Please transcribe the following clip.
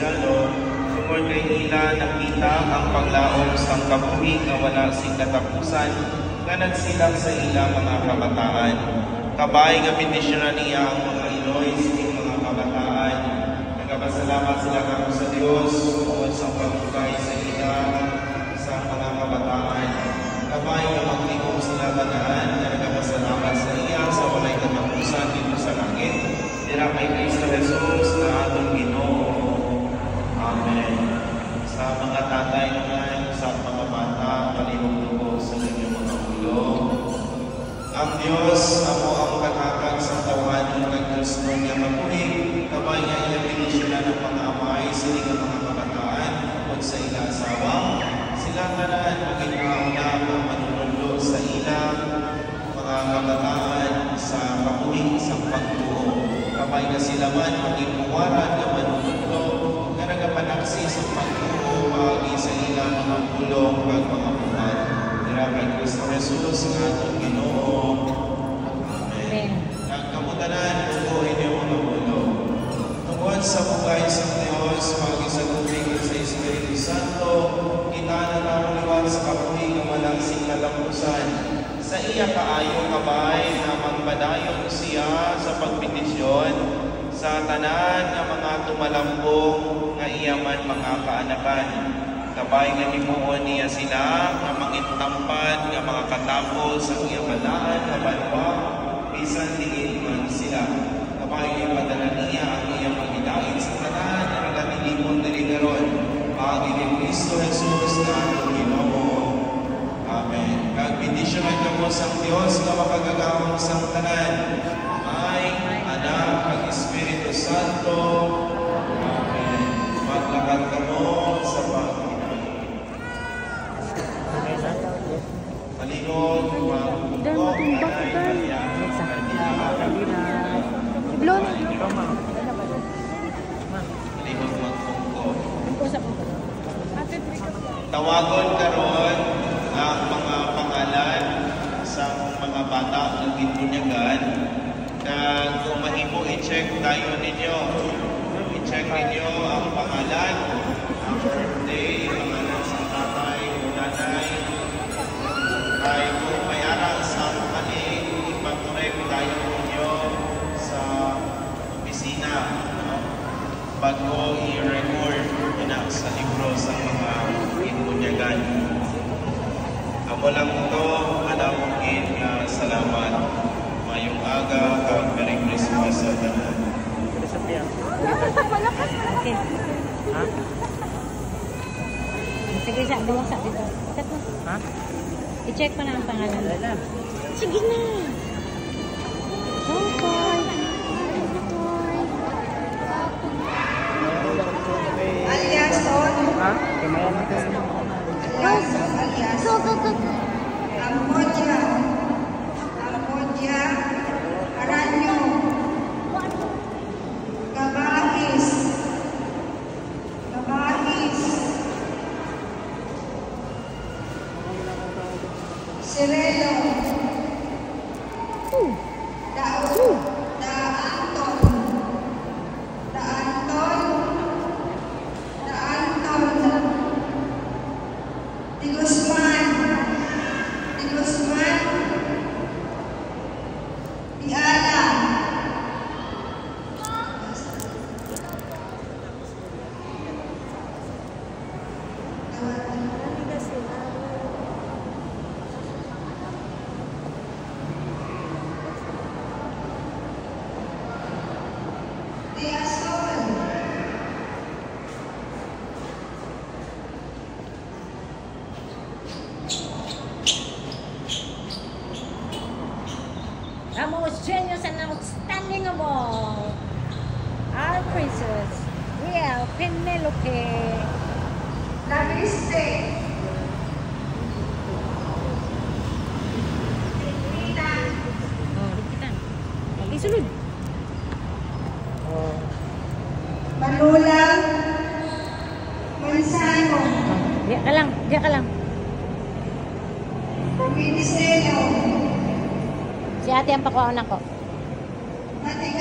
Kristiyano, sumod kay ila nakita ang paglaom sang kabuhi nga wala sing katapusan nga nagsilang sa ila mga kabataan. Kabay nga bendisyonan niya ang mga Iloy sining mga kabataan. Nagpasalamat sila kamo sa Dios tungod sa pagtugay sa ila sa mga kabataan. Kabay nga magtigom sila tanan nga nagpasalamat sa iya sa walay katapusan dito sa langit. Dira kay Kristo Jesus na atong Ginoo. Amen. Sa mga tatay naman, sa mga bata, palihog-lubog sa inyong mga ulo. Ang Diyos, amo ang katapag sa tawan ng nag-Diyos ng niya mabuhi, kabay nga iyang binisyonan ng mga amay, siling ang mga kabataan, o sa ila asawa. Sila tanan magiging-auna ang manunulo sa ila, mga kabataan sa kabuhi, sa pagtuo. Kabay nga sila man maging muwaran na manunulo, nga nagapanaksi sa pagtuo, pagi sa ila mga pulong, pag mga buwan. Dira kay Kristo Jesus nga atong Ginoo. Amen. Nagkamutanan, tubuhin niyo mga ulo. Tungkol sa bugay sa Diyos, pagi sa tubig sa Espiritu Santo, kita na namuliwan sa kabuhi nga walang singkatapusan. Sa iya kaayo kabay na magpadayon siya sa pagbindisyon sa tanan nga mga tumalambong nga iya man mga kaanakan. Kabay nga himuon niya sila nga mangintampad nga mga katapos sa iya balaan nga banwa bisan diin man sila. Kabay nga padala niya ang iya paghidain sa tanan nga nagatilipon diri karon. Pagi ni Kristo Jesus na atong Ginoo. Amen. Kagbindisyonan kamo sa Dios nga makagagawang sang tanan. Ay, Anak, ang Espiritu Santo. Amen. Maglakad kamo sa pagkinain. Maligod, magpupok, anay, kanyang, maligod, magpupok. Tawagon karon ang mga pangalan sa mga bata ng gintunyagan na kung mahimo i-check tayo ninyo. I-check ninyo ang pangalan, ang birthday, pangalan sa tatay o nanay. Ay kung may araw sa mali, ipag-correct tayo ninyo sa opisina. Bago i-record sa libro sa mga gintunyagan. Ako lang ito, alamugin nga salamat. Mayong aga, kag Merry Christmas sa tanan. Okay. Ha? Sige, dalawa sa dito. Ha? I-check pa na ang pangalan. Sige na. Okay. Aliason. Ha? Aliason. Ampoja. Aranyo. Gabahis. Sirelo. The most genius and outstanding of all, our princess, real Penelope. Naviste. Likitan. Lagi sulod. Manulang. Mansano. Diya ka lang. Piniseno. Si ate ang pakuha ko. Mati